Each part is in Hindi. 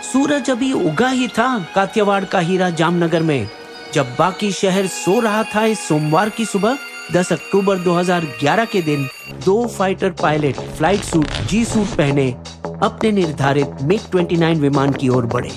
सूरज अभी उगा ही था काठियावाड़ का हीरा जामनगर में, जब बाकी शहर सो रहा था। इस सोमवार की सुबह 10 अक्टूबर 2011 के दिन 2 फाइटर पायलट फ्लाइट सूट जी सूट पहने अपने निर्धारित MiG-29 विमान की ओर बढ़े।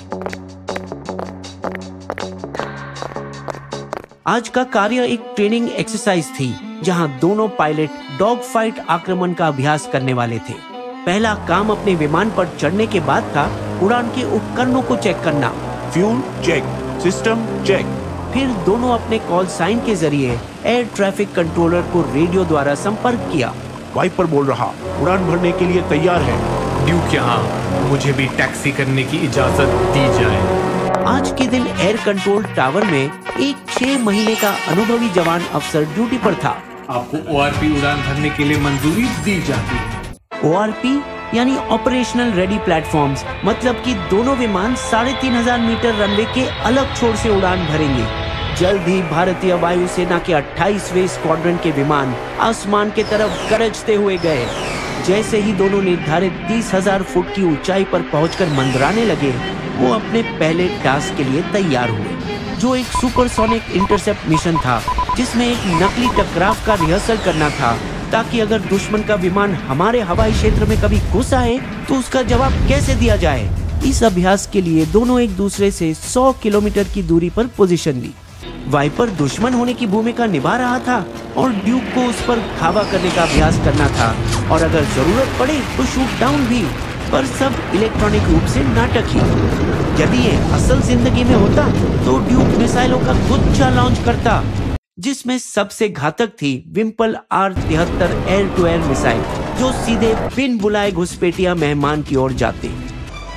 आज का कार्य एक ट्रेनिंग एक्सरसाइज थी, जहां दोनों पायलट डॉग फाइट आक्रमण का अभ्यास करने वाले थे। पहला काम अपने विमान पर चढ़ने के बाद था उड़ान के उपकरणों को चेक करना। Fuel check, system check. फिर दोनों अपने कॉल साइन के जरिए एयर ट्रैफिक कंट्रोलर को रेडियो द्वारा संपर्क किया। वाइपर बोल रहा, उड़ान भरने के लिए तैयार है। ड्यूक यहाँ, मुझे भी टैक्सी करने की इजाजत दी जाए। आज के दिन एयर कंट्रोल टावर में एक 6 महीने का अनुभवी जवान अफसर ड्यूटी पर था। आपको ORP उड़ान भरने के लिए मंजूरी दी जाती है। ORP यानी ऑपरेशनल रेडी प्लेटफॉर्म्स, मतलब कि दोनों विमान 3500 मीटर रनवे के अलग छोर से उड़ान भरेंगे। जल्द ही भारतीय वायुसेना के 28वें स्क्वाड्रन के विमान आसमान के तरफ गरजते हुए गए। जैसे ही दोनों निर्धारित 30,000 फुट की ऊंचाई पर पहुंचकर मंडराने लगे, वो अपने पहले टास्क के लिए तैयार हुए, जो एक सुपरसोनिक इंटरसेप्ट मिशन था, जिसमें एक नकली टकराव का रिहर्सल करना था, ताकि अगर दुश्मन का विमान हमारे हवाई क्षेत्र में कभी घुस आए तो उसका जवाब कैसे दिया जाए। इस अभ्यास के लिए दोनों एक दूसरे से 100 किलोमीटर की दूरी पर पोजीशन ली। वाइपर दुश्मन होने की भूमिका निभा रहा था और ड्यूक को उस पर धावा करने का अभ्यास करना था, और अगर जरूरत पड़े तो शूट डाउन भी, पर सब इलेक्ट्रॉनिक रूप से नाटक ही। यदि ये असल जिंदगी में होता तो ड्यूक मिसाइलों का गुच्छा लॉन्च करता, जिसमें सबसे घातक थी Vympel R-73 air to air missile, जो सीधे बिन बुलाए घुसपैठिया मेहमान की ओर जाते।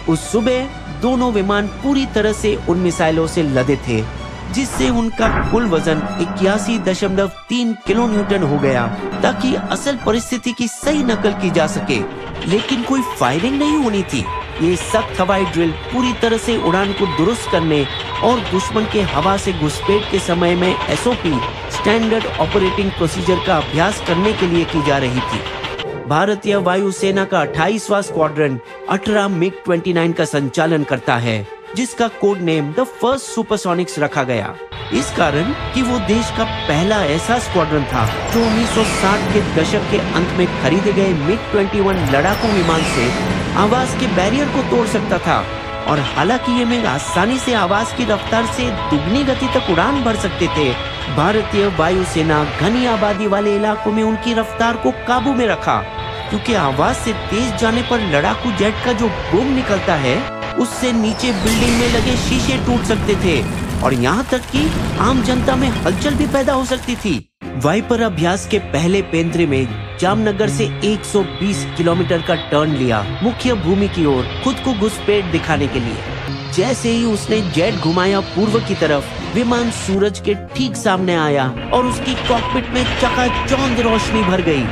उस सुबह दोनों विमान पूरी तरह से उन मिसाइलों से लदे थे, जिससे उनका कुल वजन 81.3 किलो न्यूटन हो गया, ताकि असल परिस्थिति की सही नकल की जा सके। लेकिन कोई फायरिंग नहीं होनी थी। ये सख्त हवाई ड्रिल पूरी तरह से उड़ान को दुरुस्त करने और दुश्मन के हवा से घुसपैठ के समय में SOP स्टैंडर्ड ऑपरेटिंग प्रोसीजर का अभ्यास करने के लिए की जा रही थी। भारतीय वायुसेना का 28वां स्क्वाड्रन 18 MiG-29 का संचालन करता है, जिसका कोड नेम द फर्स्ट सुपरसोनिक्स रखा गया, इस कारण कि वो देश का पहला ऐसा स्क्वाड्रन था जो 1960 के दशक के अंत में खरीदे गए MiG-21 लड़ाकू विमान से आवाज के बैरियर को तोड़ सकता था। और हालांकि ये मिग आसानी से आवाज की रफ्तार से दुगनी गति तक उड़ान भर सकते थे, भारतीय वायुसेना घनी आबादी वाले इलाकों में उनकी रफ्तार को काबू में रखा, क्योंकि आवाज से तेज जाने पर लड़ाकू जेट का जो बूम निकलता है, उससे नीचे बिल्डिंग में लगे शीशे टूट सकते थे और यहाँ तक कि आम जनता में हलचल भी पैदा हो सकती थी। वाइपर अभ्यास के पहले पेंद्रे में जामनगर से 120 किलोमीटर का टर्न लिया मुख्य भूमि की ओर, खुद को घुसपैठ दिखाने के लिए। जैसे ही उसने जेट घुमाया पूर्व की तरफ, विमान सूरज के ठीक सामने आया और उसकी कॉकपिट में चकाचौंध रोशनी भर गई।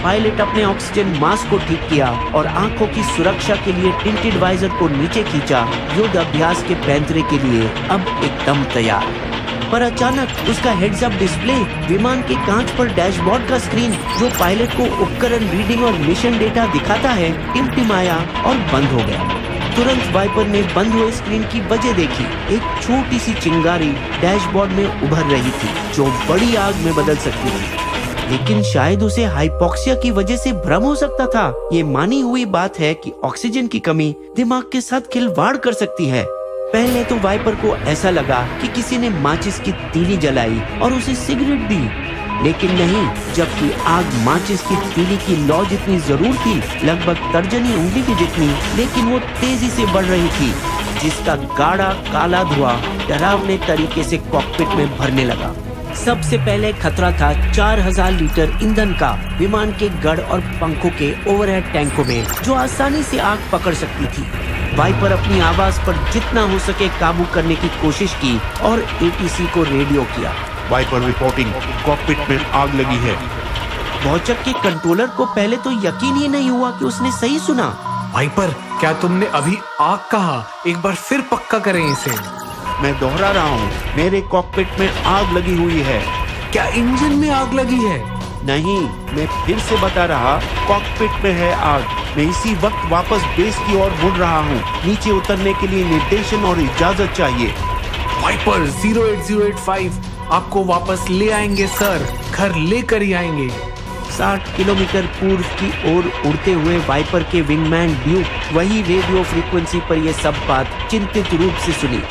पायलट अपने ऑक्सीजन मास्क को ठीक किया और आंखों की सुरक्षा के लिए टिंटेड वाइजर को नीचे खींचा। युद्ध अभ्यास के पैंतरे के लिए अब एकदम तैयार। पर अचानक उसका हेड्स अप डिस्प्ले, विमान के कांच पर डैशबोर्ड का स्क्रीन, जो पायलट को उपकरण रीडिंग और मिशन डेटा दिखाता है, टिमटिमाया और बंद हो गया। तुरंत वाइपर ने बंद हुए स्क्रीन की वजह देखी। एक छोटी सी चिंगारी डैशबोर्ड में उभर रही थी, जो बड़ी आग में बदल सकती थी। लेकिन शायद उसे हाइपोक्सिया की वजह से भ्रम हो सकता था। ये मानी हुई बात है कि ऑक्सीजन की कमी दिमाग के साथ खिलवाड़ कर सकती है। पहले तो वाइपर को ऐसा लगा कि किसी ने माचिस की तीली जलाई और उसे सिगरेट दी, लेकिन नहीं, जबकि आग माचिस की तीली की लौ जितनी जरूर थी, लगभग तर्जनी उंगली की जितनी, लेकिन वो तेजी से बढ़ रही थी, जिसका गाढ़ा काला धुआं डरावने तरीके से कॉकपिट में भरने लगा। सबसे पहले खतरा था 4000 लीटर ईंधन का, विमान के गढ़ और पंखों के ओवरहेड टैंकों में, जो आसानी से आग पकड़ सकती थी। वाइपर अपनी आवाज पर जितना हो सके काबू करने की कोशिश की और ATC को रेडियो किया। वाइपर रिपोर्टिंग, कॉकपिट में आग लगी है। वॉचर के कंट्रोलर को पहले तो यकीन ही नहीं हुआ कि उसने सही सुना। वाइपर, क्या तुमने अभी आग कहा? एक बार फिर पक्का करें इसे। मैं दोहरा रहा हूँ, मेरे कॉकपिट में आग लगी हुई है। क्या इंजन में आग लगी है? नहीं, मैं फिर से बता रहा, कॉकपिट में है आग। मैं इसी वक्त वापस बेस की ओर मुड़ रहा हूँ। नीचे उतरने के लिए निर्देशन और इजाजत चाहिए। वाइपर 08085 आपको वापस ले आएंगे सर, घर लेकर ही आएंगे। 60 किलोमीटर पूर्व की ओर उड़ते हुए वाइपर के विंगमैन ड्यूक वही रेडियो फ्रीक्वेंसी पर यह सब बात चिंतित रूप से सुनी।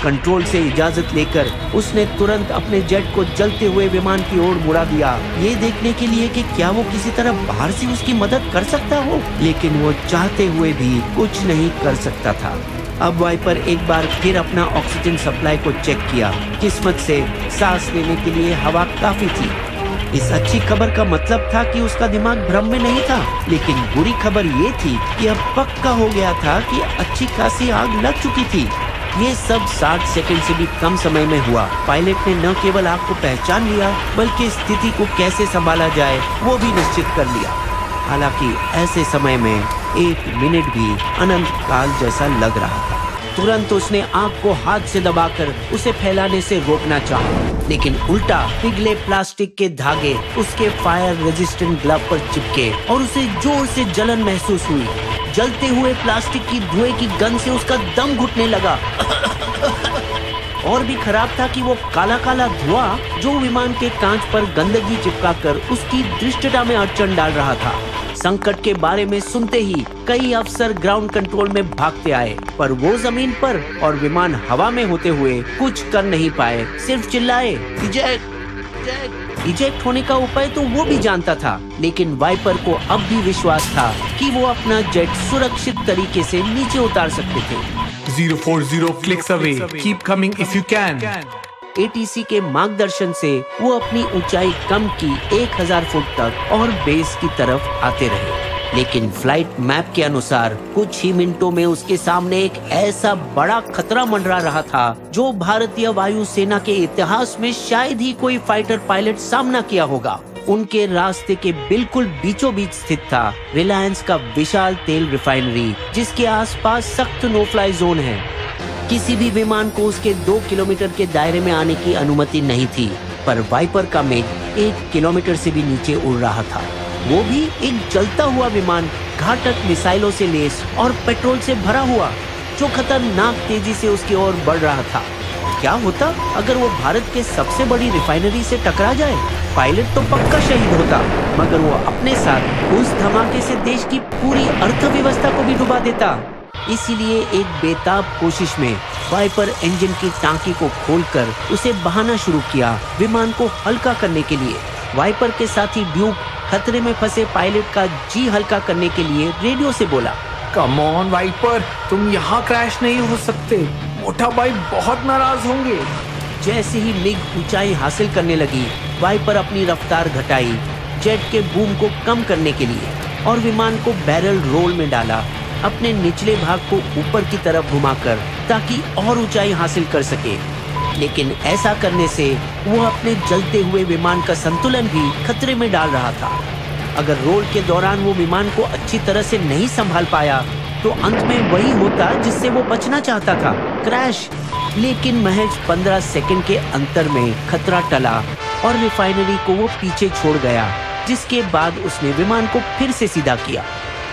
कंट्रोल से इजाजत लेकर उसने तुरंत अपने जेट को जलते हुए विमान की ओर मुड़ा दिया, ये देखने के लिए कि क्या वो किसी तरह बाहर से उसकी मदद कर सकता हो। लेकिन वो चाहते हुए भी कुछ नहीं कर सकता था। अब वाइपर एक बार फिर अपना ऑक्सीजन सप्लाई को चेक किया। किस्मत से सांस लेने के लिए हवा काफी थी। इस अच्छी खबर का मतलब था कि उसका दिमाग भ्रम में नहीं था, लेकिन बुरी खबर ये थी कि अब पक्का हो गया था कि अच्छी खासी आग लग चुकी थी। ये सब 60 सेकंड से भी कम समय में हुआ। पायलट ने न केवल आग को पहचान लिया, बल्कि स्थिति को कैसे संभाला जाए वो भी निश्चित कर लिया। हालांकि ऐसे समय में एक मिनट भी अनंत काल जैसा लग रहा था। तुरंत उसने आग को हाथ से दबाकर उसे फैलाने से रोकना चाहा, लेकिन उल्टा पिघले प्लास्टिक के धागे उसके फायर रेजिस्टेंट ग्लव पर चिपके और उसे जोर से जलन महसूस हुई। जलते हुए प्लास्टिक की धुएं की गंध से उसका दम घुटने लगा। और भी खराब था कि वो काला काला धुआं जो विमान के कांच पर गंदगी चिपकाकर उसकी दृष्टता में अड़चन डाल रहा था। संकट के बारे में सुनते ही कई अफसर ग्राउंड कंट्रोल में भागते आए, पर वो जमीन पर और विमान हवा में होते हुए कुछ कर नहीं पाए, सिर्फ चिल्लाए इजेक्ट होने का उपाय तो वो भी जानता था, लेकिन वाइपर को अब भी विश्वास था कि वो अपना जेट सुरक्षित तरीके से नीचे उतार सकते थे। 040 clicks away. Keep coming if you can. ATC के मार्गदर्शन से वो अपनी ऊंचाई कम की 1000 फुट तक और बेस की तरफ आते रहे। लेकिन फ्लाइट मैप के अनुसार कुछ ही मिनटों में उसके सामने एक ऐसा बड़ा खतरा मंडरा रहा था जो भारतीय वायु सेना के इतिहास में शायद ही कोई फाइटर पायलट सामना किया होगा। उनके रास्ते के बिल्कुल बीचों बीच स्थित था रिलायंस का विशाल तेल रिफाइनरी, जिसके आसपास सख्त नो फ्लाई जोन है। किसी भी विमान को उसके 2 किलोमीटर के दायरे में आने की अनुमति नहीं थी, पर वाइपर का मेघ 1 किलोमीटर से भी नीचे उड़ रहा था। वो भी एक जलता हुआ विमान, घातक मिसाइलों से लैस और पेट्रोल से भरा हुआ, जो खतरनाक तेजी से उसकी ओर बढ़ रहा था। क्या होता अगर वो भारत के सबसे बड़ी रिफाइनरी से टकरा जाए? पायलट तो पक्का शहीद होता, मगर वो अपने साथ उस धमाके से देश की पूरी अर्थव्यवस्था को भी डुबा देता। इसीलिए एक बेताब कोशिश में वाइपर इंजन की टांकी को खोलकर उसे बहाना शुरू किया विमान को हल्का करने के लिए। वाइपर के साथी ड्यूक खतरे में फंसे पायलट का जी हल्का करने के लिए रेडियो से बोला, कम ऑन वाइपर, तुम यहाँ क्रैश नहीं हो सकते, मोटा भाई बहुत नाराज होंगे। जैसे ही मिग ऊंचाई हासिल करने लगी, वाइपर अपनी रफ्तार घटाई जेट के बूम को कम करने के लिए और विमान को बैरल रोल में डाला, अपने निचले भाग को ऊपर की तरफ घुमाकर, ताकि और ऊंचाई हासिल कर सके। लेकिन ऐसा करने से वो अपने जलते हुए विमान का संतुलन भी खतरे में डाल रहा था। अगर रोल के दौरान वो विमान को अच्छी तरह से नहीं संभाल पाया तो अंत में वही होता जिससे वो बचना चाहता था, क्रैश। लेकिन महज 15 सेकंड के अंतर में खतरा टला और रिफाइनरी को वो पीछे छोड़ गया, जिसके बाद उसने विमान को फिर से सीधा किया।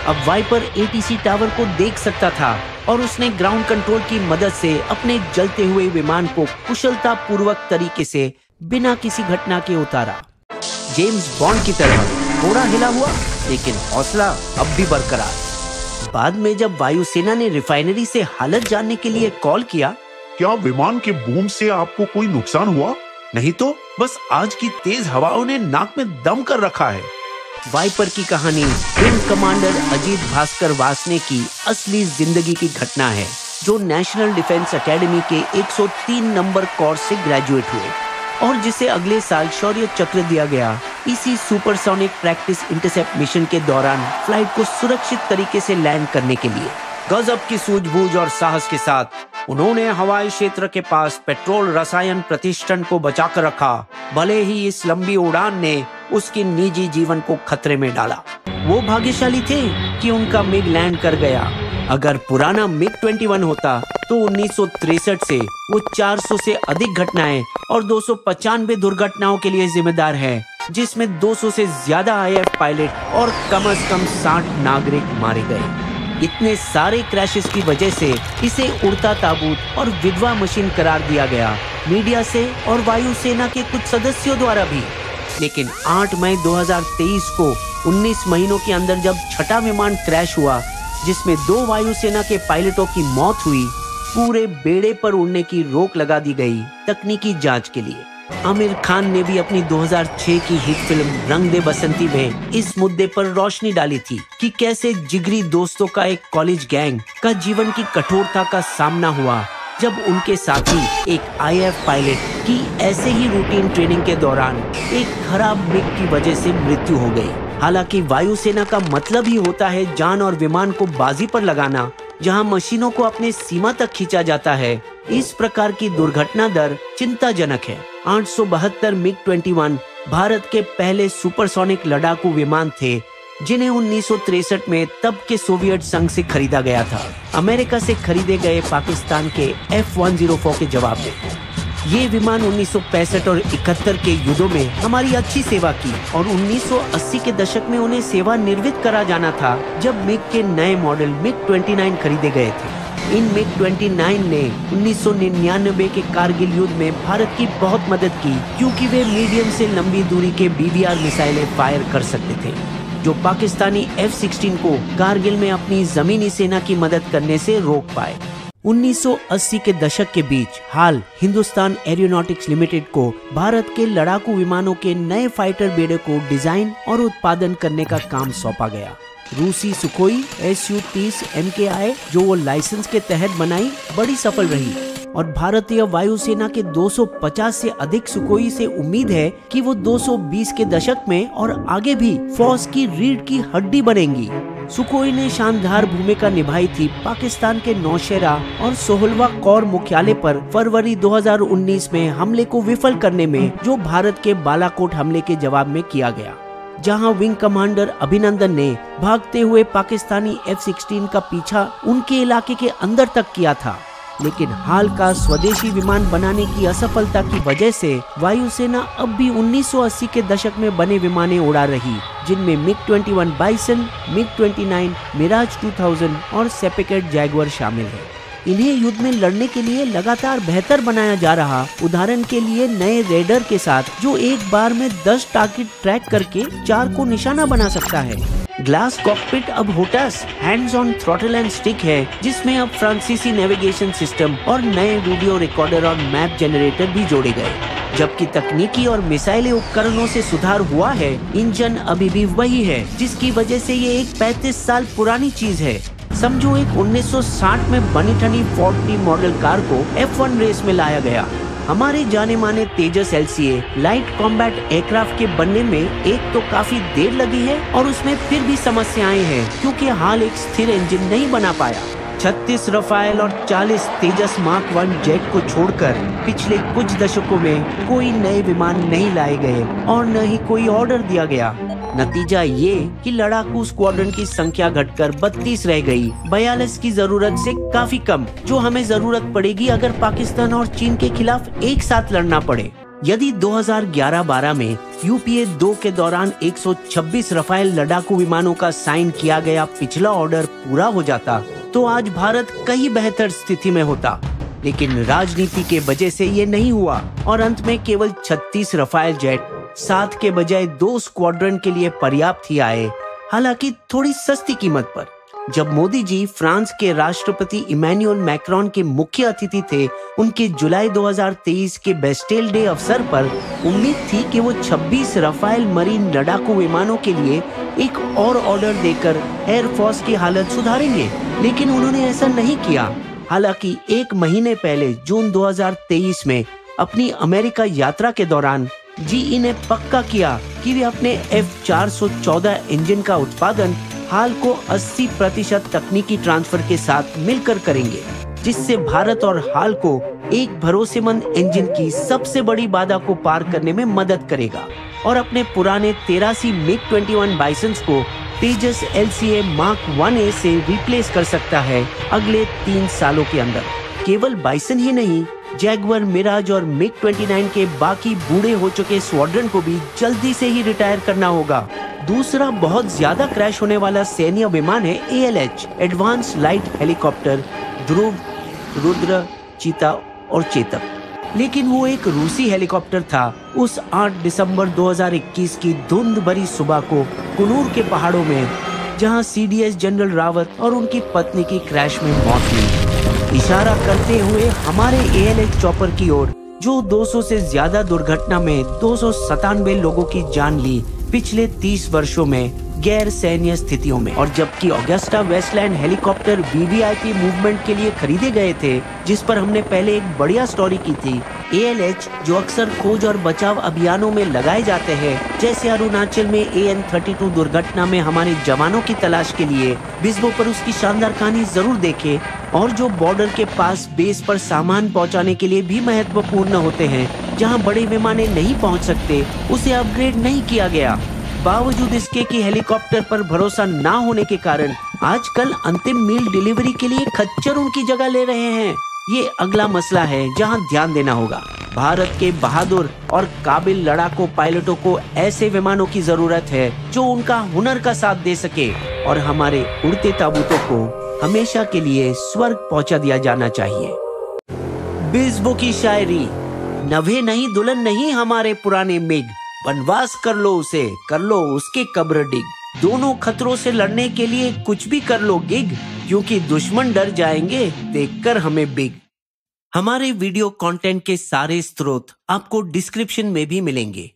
अब वाइपर एटीसी टावर को देख सकता था और उसने ग्राउंड कंट्रोल की मदद से अपने जलते हुए विमान को कुशलता पूर्वक तरीके से बिना किसी घटना के उतारा। जेम्स बॉन्ड की तरह थोड़ा हिला हुआ, लेकिन हौसला अब भी बरकरार। बाद में जब वायुसेना ने रिफाइनरी से हालत जानने के लिए कॉल किया, क्या विमान के बूम से आपको कोई नुकसान हुआ? नहीं तो बस आज की तेज हवाओं ने नाक में दम कर रखा है। वाइपर की कहानी विंग कमांडर अजीत भास्कर वासने की असली जिंदगी की घटना है, जो नेशनल डिफेंस एकेडमी के 103 नंबर कोर्स से ग्रेजुएट हुए और जिसे अगले साल शौर्य चक्र दिया गया इसी सुपरसोनिक प्रैक्टिस इंटरसेप्ट मिशन के दौरान फ्लाइट को सुरक्षित तरीके से लैंड करने के लिए। गजब की सूझबूझ और साहस के साथ उन्होंने हवाई क्षेत्र के पास पेट्रोल रसायन प्रतिष्ठान को बचाकर रखा, भले ही इस लंबी उड़ान ने उसकी निजी जीवन को खतरे में डाला। वो भाग्यशाली थे कि उनका मिग लैंड कर गया। अगर पुराना मिग 21 होता तो 1963 से वो 400 से अधिक घटनाएं और 295 दुर्घटनाओं के लिए जिम्मेदार है। जिसमें 200 से ज्यादा IAF पायलट और कम से कम 60 नागरिक मारे गए। इतने सारे क्रैशेस की वजह से इसे उड़ता ताबूत और विधवा मशीन करार दिया गया, मीडिया से और वायुसेना के कुछ सदस्यों द्वारा भी। लेकिन 8 मई 2023 को 19 महीनों के अंदर जब छठा विमान क्रैश हुआ, जिसमें 2 वायुसेना के पायलटों की मौत हुई, पूरे बेड़े पर उड़ने की रोक लगा दी गई तकनीकी जांच के लिए। आमिर खान ने भी अपनी 2006 की हिट फिल्म रंग दे बसंती में इस मुद्दे पर रोशनी डाली थी कि कैसे जिगरी दोस्तों का एक कॉलेज गैंग का जीवन की कठोरता का सामना हुआ जब उनके साथी एक IAF पायलट की ऐसे ही रूटीन ट्रेनिंग के दौरान एक खराब मिग की वजह से मृत्यु हो गई। हालांकि वायुसेना का मतलब ही होता है जान और विमान को बाजी पर लगाना, जहां मशीनों को अपने सीमा तक खींचा जाता है। इस प्रकार की दुर्घटना दर चिंताजनक है। 872 MiG-21 भारत के पहले सुपरसोनिक लड़ाकू विमान थे, जिन्हें 1963 में तब के सोवियत संघ से खरीदा गया था, अमेरिका से खरीदे गए पाकिस्तान के F-104 के जवाब में। ये विमान 1965 और 71 के युद्धों में हमारी अच्छी सेवा की और 1980 के दशक में उन्हें सेवानिवृत्त करा जाना था, जब मिग के नए मॉडल MiG-29 खरीदे गए थे। इन MiG-29 ने 1999 के कारगिल युद्ध में भारत की बहुत मदद की, क्योंकि वे मीडियम से लंबी दूरी के BBR मिसाइलें फायर कर सकते थे, जो पाकिस्तानी F-16 को कारगिल में अपनी जमीनी सेना की मदद करने से रोक पाए। 1980 के दशक के बीच हाल हिंदुस्तान एरोनॉटिक्स लिमिटेड को भारत के लड़ाकू विमानों के नए फाइटर बेड़े को डिजाइन और उत्पादन करने का काम सौंपा गया। रूसी सुखोई Su-30 MKI, जो वो लाइसेंस के तहत बनाई, बड़ी सफल रही और भारतीय वायुसेना के 250 से अधिक सुखोई से उम्मीद है कि वो 220 के दशक में और आगे भी फौज की रीढ़ की हड्डी बनेंगी। सुखोई ने शानदार भूमिका निभाई थी पाकिस्तान के नौशेरा और सोहलवा कोर मुख्यालय पर फरवरी 2019 में हमले को विफल करने में, जो भारत के बालाकोट हमले के जवाब में किया गया, जहां विंग कमांडर अभिनंदन ने भागते हुए पाकिस्तानी F-16 का पीछा उनके इलाके के अंदर तक किया था। लेकिन हाल का स्वदेशी विमान बनाने की असफलता की वजह से वायुसेना अब भी 1980 के दशक में बने विमानें उड़ा रही, जिनमें MiG-21 बाइसन, MiG-29, मिराज 2000 और सेपेकेट जैगुआर शामिल है। इन्हें युद्ध में लड़ने के लिए लगातार बेहतर बनाया जा रहा। उदाहरण के लिए नए रेडर के साथ, जो एक बार में 10 टारगेट ट्रैक करके 4 को निशाना बना सकता है। ग्लास कॉकपिट अब HOTAS hands on throttle and stick है, जिसमें अब फ्रांसीसी नेविगेशन सिस्टम और नए वीडियो रिकॉर्डर और मैप जनरेटर भी जोड़े गए। जबकि तकनीकी और मिसाइली उपकरणों से सुधार हुआ है, इंजन अभी भी वही है, जिसकी वजह से ये एक 35 साल पुरानी चीज है। समझो एक 1960 में बनी ठनी फोर्ड टी मॉडल कार को F1 रेस में लाया गया। हमारे जाने माने तेजस LCA लाइट कॉम्बैट एयरक्राफ्ट के बनने में एक तो काफी देर लगी है और उसमें फिर भी समस्याएं हैं, क्योंकि हाल एक स्थिर इंजन नहीं बना पाया। 36 रफाल और 40 तेजस मार्क 1 जेट को छोड़कर पिछले कुछ दशकों में कोई नए विमान नहीं लाए गए और न ही कोई ऑर्डर दिया गया। नतीजा ये कि लड़ाकू स्क्वाड्रन की संख्या घटकर 32 रह गई, 42 की जरूरत से काफी कम, जो हमें जरूरत पड़ेगी अगर पाकिस्तान और चीन के खिलाफ एक साथ लड़ना पड़े। यदि 2011-12 में UPA 2 के दौरान 126 रफाल लड़ाकू विमानों का साइन किया गया पिछला ऑर्डर पूरा हो जाता, तो आज भारत कहीं बेहतर स्थिति में होता। लेकिन राजनीति के वजह से ये नहीं हुआ और अंत में केवल 36 रफाल जेट 7 के बजाय 2 स्क्वाड्रन के लिए पर्याप्त ही आए, हालांकि थोड़ी सस्ती कीमत पर। जब मोदी जी फ्रांस के राष्ट्रपति इमैनुअल मैक्रोन के मुख्य अतिथि थे, उनके जुलाई 2023 के बेस्टेल डे अवसर पर उम्मीद थी कि वो 26 रफाल मरीन लड़ाकू विमानों के लिए एक और ऑर्डर देकर एयरफोर्स की हालत सुधारेंगे, लेकिन उन्होंने ऐसा नहीं किया। हालांकि एक महीने पहले जून 2023 में अपनी अमेरिका यात्रा के दौरान GE ने पक्का किया कि वे अपने F414 इंजन का उत्पादन हाल को 80% तकनीकी ट्रांसफर के साथ मिलकर करेंगे, जिससे भारत और हाल को एक भरोसेमंद इंजन की सबसे बड़ी बाधा को पार करने में मदद करेगा और अपने पुराने 83 MiG-21 बाइसन्स को तेजस LCA मार्क 1A से रिप्लेस कर सकता है अगले 3 सालों के अंदर। केवल बाइसन ही नहीं, जैगुआर मिराज और मिग 29 के बाकी बूढ़े हो चुके स्क्वाड्रन को भी जल्दी से ही रिटायर करना होगा। दूसरा बहुत ज्यादा क्रैश होने वाला सैन्य विमान है ALH एडवांस लाइट हेलीकॉप्टर ध्रुव, रुद्र, चीता और चेतक। लेकिन वो एक रूसी हेलीकॉप्टर था। उस 8 दिसंबर 2021 की धुंध भरी सुबह को कुनूर के पहाड़ों में, जहां CDS जनरल रावत और उनकी पत्नी की क्रैश में मौत हुई। इशारा करते हुए हमारे ALH चॉपर की ओर, जो 200 से ज्यादा दुर्घटना में 297 लोगों की जान ली पिछले 30 वर्षों में गैर सैन्य स्थितियों में। और जबकि Agusta Westland helicopter VVIP movement के लिए खरीदे गए थे, जिस पर हमने पहले एक बढ़िया स्टोरी की थी, ALH जो अक्सर खोज और बचाव अभियानों में लगाए जाते हैं, जैसे अरुणाचल में AN32 दुर्घटना में हमारे जवानों की तलाश के लिए, बिस्बो पर उसकी शानदार कहानी जरूर देखें, और जो बॉर्डर के पास बेस पर सामान पहुंचाने के लिए भी महत्वपूर्ण होते हैं, जहां बड़े विमाने नहीं पहुंच सकते, उसे अपग्रेड नहीं किया गया। बावजूद इसके कि हेलीकॉप्टर पर भरोसा ना होने के कारण आजकल अंतिम मील डिलीवरी के लिए खच्चर उनकी जगह ले रहे हैं। ये अगला मसला है जहां ध्यान देना होगा। भारत के बहादुर और काबिल लड़ाकू पायलटों को ऐसे विमानों की जरूरत है जो उनका हुनर का साथ दे सके, और हमारे उड़ते ताबूतों को हमेशा के लिए स्वर्ग पहुंचा दिया जाना चाहिए। बिस्बो की शायरी, नभे नहीं दुल्हन नहीं हमारे पुराने मिग, वनवास कर लो उसे, कर लो उसके कब्र डिग, दोनों खतरों से लड़ने के लिए कुछ भी कर लो गिग, क्योंकि दुश्मन डर जाएंगे देखकर हमें बिग। हमारे वीडियो कंटेंट के सारे स्रोत आपको डिस्क्रिप्शन में भी मिलेंगे।